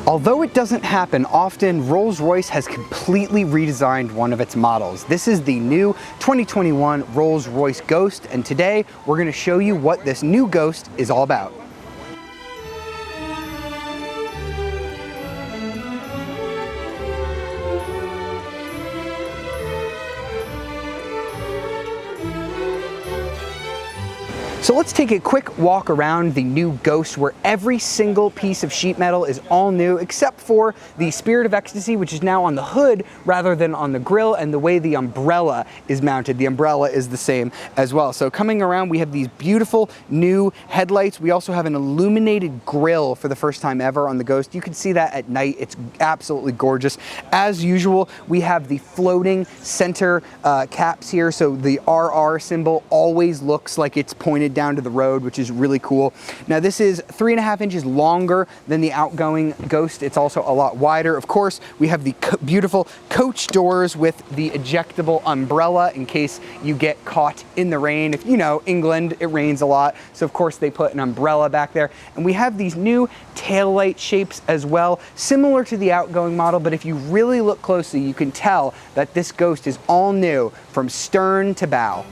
Although it doesn't happen often, Rolls-Royce has completely redesigned one of its models. This is the new 2021 Rolls-Royce Ghost, and today we're going to show you what this new Ghost is all about. So let's take a quick walk around the new Ghost, where every single piece of sheet metal is all new except for the Spirit of Ecstasy, which is now on the hood rather than on the grille, and the way the umbrella is mounted. The umbrella is the same as well. So coming around, we have these beautiful new headlights. We also have an illuminated grille for the first time ever on the Ghost. You can see that at night. It's absolutely gorgeous. As usual, we have the floating center caps here, so the RR symbol always looks like it's pointed down to the road, which is really cool. Now this is 3.5 inches longer than the outgoing Ghost. It's also a lot wider. Of course, we have the beautiful coach doors with the ejectable umbrella in case you get caught in the rain. If you know, England, it rains a lot, so of course they put an umbrella back there. And we have these new taillight shapes as well, similar to the outgoing model, but if you really look closely, you can tell that this Ghost is all new from stern to bow.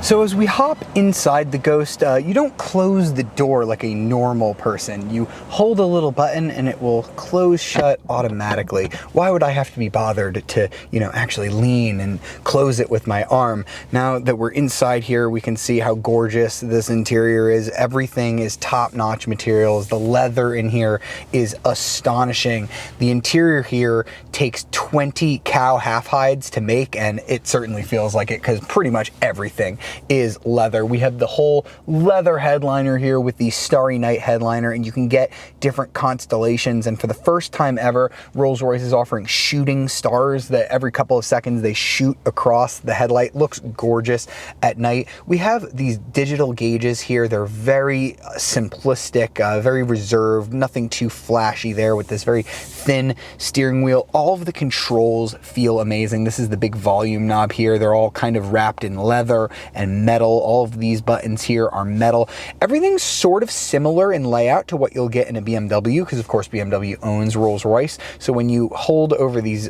So as we hop inside the Ghost, you don't close the door like a normal person. You hold a little button and it will close shut automatically. Why would I have to be bothered to, actually lean and close it with my arm? Now that we're inside here, we can see how gorgeous this interior is. Everything is top-notch materials. The leather in here is astonishing. The interior here takes 20 cow half hides to make, and it certainly feels like it because pretty much everything is leather. We have the whole leather headliner here with the Starry Night headliner, and you can get different constellations. And for the first time ever, Rolls-Royce is offering shooting stars that every couple of seconds they shoot across the headlight. Looks gorgeous at night. We have these digital gauges here. They're very simplistic, very reserved, nothing too flashy there with this very thin steering wheel. All of the controls feel amazing. This is the big volume knob here. They're all kind of wrapped in leather and metal. All of these buttons here are metal. Everything's sort of similar in layout to what you'll get in a BMW, because of course BMW owns Rolls-Royce. So when you hold over these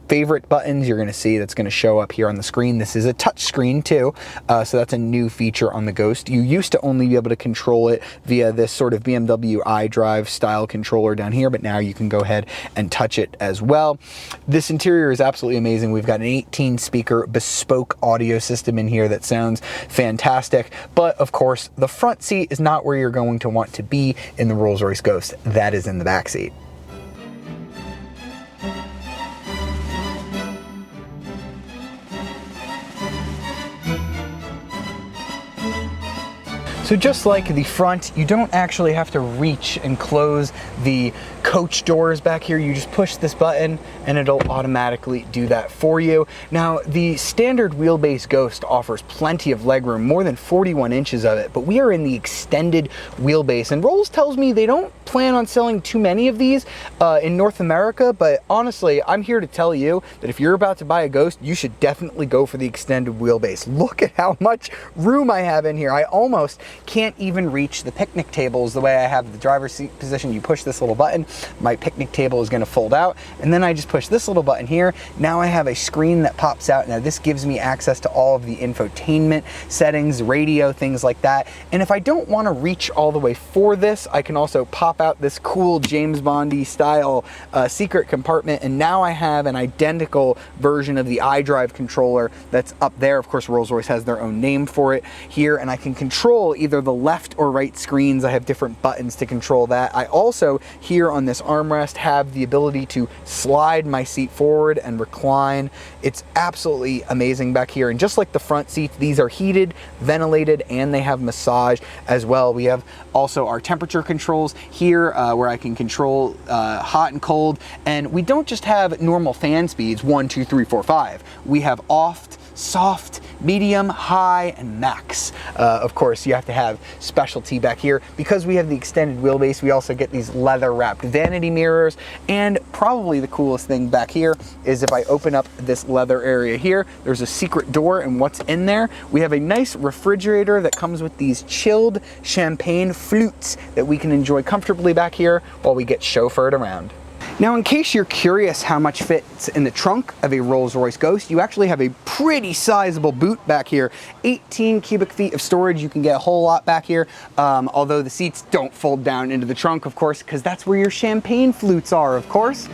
favorite buttons, you're going to see that's going to show up here on the screen. This is a touch screen too, so that's a new feature on the Ghost. You used to only be able to control it via this sort of BMW iDrive style controller down here, but now you can go ahead and touch it as well. This interior is absolutely amazing. We've got an 18 speaker bespoke audio system in here that sounds fantastic, but of course the front seat is not where you're going to want to be in the Rolls-Royce Ghost. That is in the back seat. So just like the front, you don't actually have to reach and close the coach doors back here. You just push this button and it'll automatically do that for you. Now, the standard wheelbase Ghost offers plenty of legroom, more than 41 inches of it, but we are in the extended wheelbase, and Rolls tells me they don't plan on selling too many of these in North America, but honestly, I'm here to tell you that if you're about to buy a Ghost, you should definitely go for the extended wheelbase. Look at how much room I have in here. I almost can't even reach the picnic tables the way I have the driver's seat position. You push this little button, my picnic table is going to fold out, and then I just push this little button here. Now I have a screen that pops out. Now this gives me access to all of the infotainment settings, radio, things like that. And if I don't want to reach all the way for this, I can also pop out this cool James Bondy style secret compartment, and now I have an identical version of the iDrive controller that's up there. Of course, Rolls-Royce has their own name for it here, and I can control either the left or right screens. I have different buttons to control that. I also, here on this armrest, have the ability to slide my seat forward and recline. It's absolutely amazing back here. And just like the front seats, these are heated, ventilated, and they have massage as well. We have also our temperature controls here where I can control hot and cold. And we don't just have normal fan speeds, 1, 2, 3, 4, 5. We have off, soft, medium, high, and max. Of course, you have to have specialty back here. Because we have the extended wheelbase, we also get these leather-wrapped vanity mirrors, and probably the coolest thing back here is if I open up this leather area here, there's a secret door, and what's in there? We have a nice refrigerator that comes with these chilled champagne flutes that we can enjoy comfortably back here while we get chauffeured around. Now, in case you're curious how much fits in the trunk of a Rolls-Royce Ghost, you actually have a pretty sizable boot back here. 18 cubic feet of storage. You can get a whole lot back here, although the seats don't fold down into the trunk, of course, because that's where your champagne flutes are, of course.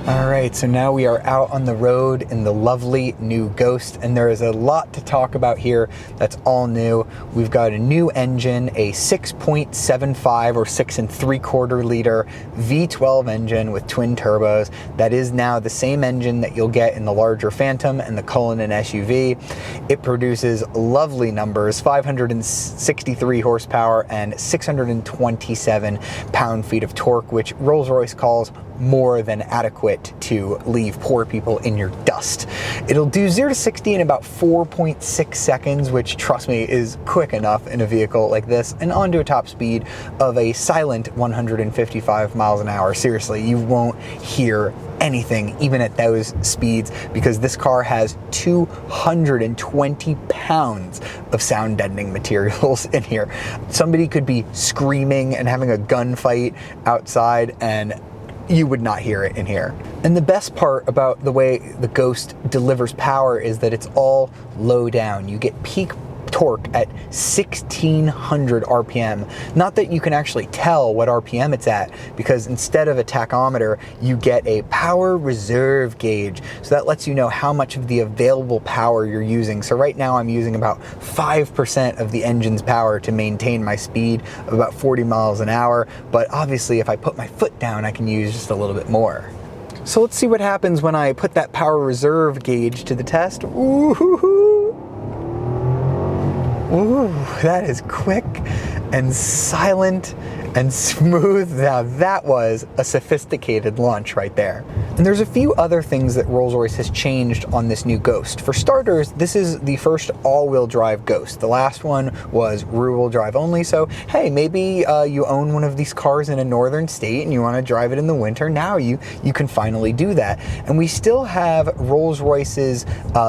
All right, so now we are out on the road in the lovely new Ghost, and there is a lot to talk about here that's all new. We've got a new engine, a 6.75 or 6 3/4 liter V12 engine with twin turbos. That is now the same engine that you'll get in the larger Phantom and the Cullinan SUV. It produces lovely numbers, 563 horsepower and 627 pound-feet of torque, which Rolls-Royce calls more than adequate to leave poor people in your dust. It'll do 0 to 60 in about 4.6 seconds, which, trust me, is quick enough in a vehicle like this, and onto a top speed of a silent 155 miles an hour. Seriously, you won't hear anything even at those speeds, because this car has 220 pounds of sound deadening materials in here. Somebody could be screaming and having a gunfight outside and you would not hear it in here. And the best part about the way the Ghost delivers power is that it's all low down. You get peak torque at 1600 RPM. Not that you can actually tell what RPM it's at, because instead of a tachometer, you get a power reserve gauge. So that lets you know how much of the available power you're using. So right now I'm using about 5% of the engine's power to maintain my speed of about 40 miles an hour. But obviously if I put my foot down, I can use just a little bit more. So let's see what happens when I put that power reserve gauge to the test. Ooh-hoo-hoo. Ooh, that is quick and silent and smooth. Now that was a sophisticated launch right there. And there's a few other things that Rolls-Royce has changed on this new Ghost. For starters, this is the first all-wheel drive Ghost. The last one was rear-wheel drive only, so hey, maybe you own one of these cars in a northern state and you want to drive it in the winter. Now you can finally do that. And we still have Rolls-Royce's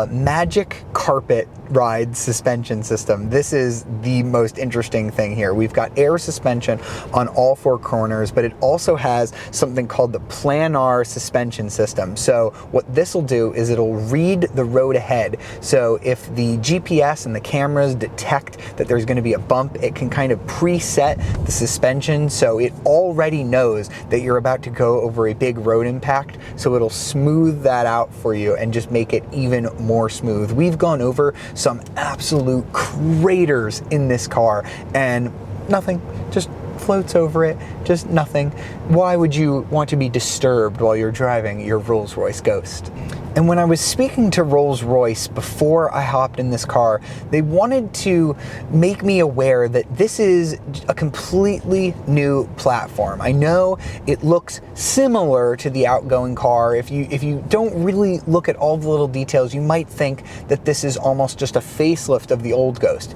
Magic Carpet Ride suspension system. This is the most interesting thing here. We've got air suspension on all four corners, but it also has something called the planar suspension system. So what this will do is it'll read the road ahead. So if the GPS and the cameras detect that there's going to be a bump, it can kind of preset the suspension, so it already knows that you're about to go over a big road impact, so it'll smooth that out for you and just make it even more smooth. We've gone over some absolute craters in this car and nothing, just floats over it, just nothing. Why would you want to be disturbed while you're driving your Rolls-Royce Ghost? And when I was speaking to Rolls-Royce before I hopped in this car, they wanted to make me aware that this is a completely new platform. I know it looks similar to the outgoing car. If you don't really look at all the little details, you might think that this is almost just a facelift of the old Ghost.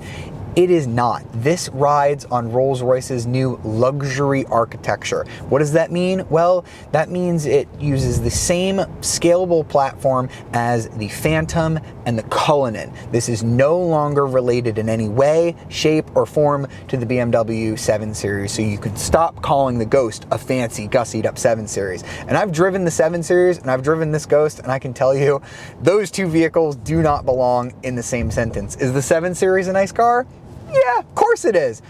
It is not. This rides on Rolls-Royce's new luxury architecture. What does that mean? Well, that means it uses the same scalable platform as the Phantom and the Cullinan. This is no longer related in any way, shape, or form to the BMW 7 Series, so you can stop calling the Ghost a fancy, gussied up 7 Series. And I've driven the 7 Series, and I've driven this Ghost, and I can tell you, those two vehicles do not belong in the same sentence. Is the 7 Series a nice car? Yeah, of course it is.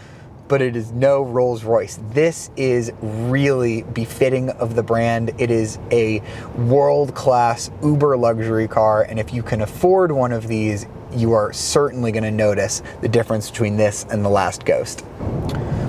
But it is no Rolls-Royce. This is really befitting of the brand. It is a world-class uber luxury car, and if you can afford one of these, you are certainly going to notice the difference between this and the last Ghost.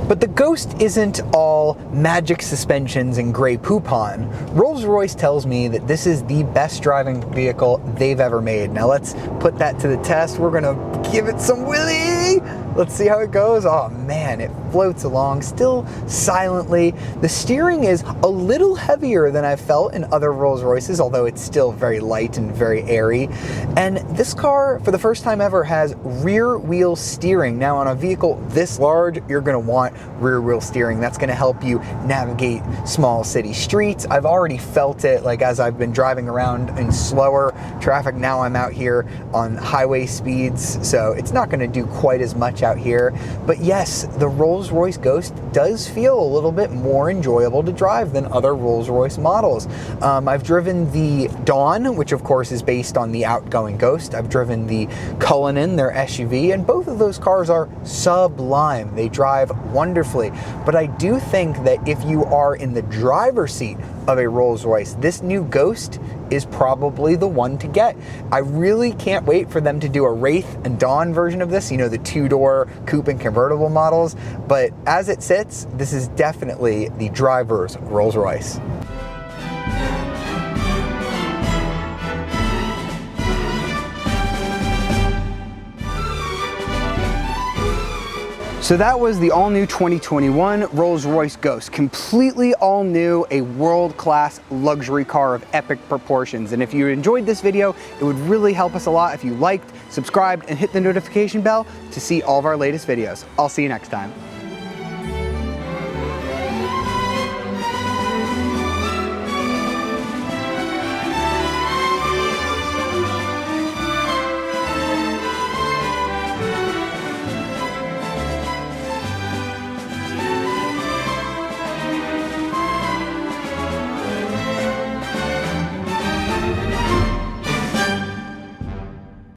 But the Ghost isn't all magic suspensions and gray poupon. Rolls-Royce tells me that this is the best driving vehicle they've ever made. Now let's put that to the test. We're gonna give it some wheelies. ready? Let's see how it goes. Oh man, it floats along still silently. The steering is a little heavier than I've felt in other Rolls-Royces, although it's still very light and very airy. And this car, for the first time ever, has rear wheel steering. Now on a vehicle this large, you're gonna want rear wheel steering. That's gonna help you navigate small city streets. I've already felt it, like as I've been driving around in slower traffic. Now I'm out here on highway speeds, so it's not gonna do quite as much out here. But yes, the Rolls-Royce Ghost does feel a little bit more enjoyable to drive than other Rolls-Royce models. I've driven the Dawn, which of course is based on the outgoing Ghost. I've driven the Cullinan, their SUV, and both of those cars are sublime. They drive wonderfully. But I do think that if you are in the driver's seat of a Rolls-Royce, this new Ghost is probably the one to get. I really can't wait for them to do a Wraith and Dawn version of this, you know, the two-door coupe and convertible models. But as it sits, this is definitely the driver's Rolls-Royce. So that was the all-new 2021 Rolls-Royce Ghost. Completely all new, a world-class luxury car of epic proportions. And if you enjoyed this video, it would really help us a lot if you liked, subscribed, and hit the notification bell to see all of our latest videos. I'll see you next time.